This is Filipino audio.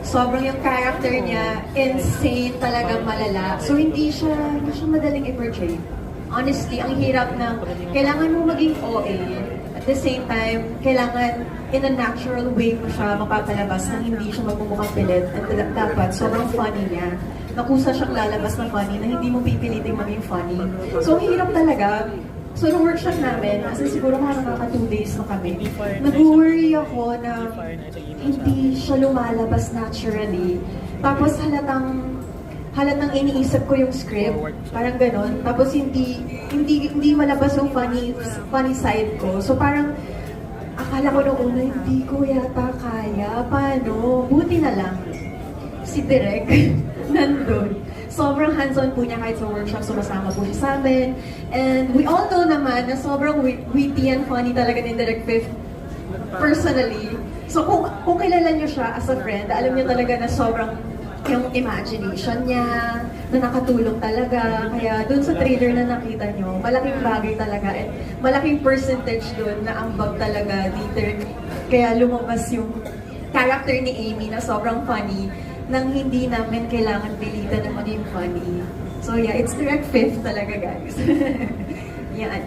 sobrang yung character niya, insane talagang malala. So hindi siya madaling i-portray. Honestly, ang hirap na kailangan mo maging OA. At the same time, kailangan in a natural way mo siya mapapalabas na hindi siya magmumukhang pilit. At dapat, sobrang funny niya. Nakusa siyang lalabas na funny na hindi mo pipiliting maging funny. So, ang hirap talaga. So, nung workshop namin, kasi siguro mga 2 days na kami, nag-worry ako na hindi siya lumalabas naturally. Tapos halatang iniisip ko yung script, parang ganon. Tapos hindi malabas yung funny side ko. So parang akala ko noong una, hindi ko yata kaya. Paano? Buti na lang. Si Direk, nandun. Sobrang hands-on po niya kahit sa workshop, sumasama po siya sa amin. And we all know naman na sobrang witty and funny talaga ni Direk Fifth personally. So kung kilala niyo siya as a friend, alam niyo talaga na sobrang yung imagination niya, na nakatulong talaga. Kaya dun sa trailer na nakita nyo, malaking bagay talaga. And malaking percentage dun na ambag talaga dito. Kaya lumabas yung character ni Amy na sobrang funny nang hindi namin kailangan pilitan na maging funny. So yeah, it's direct fifth talaga, guys. Yan.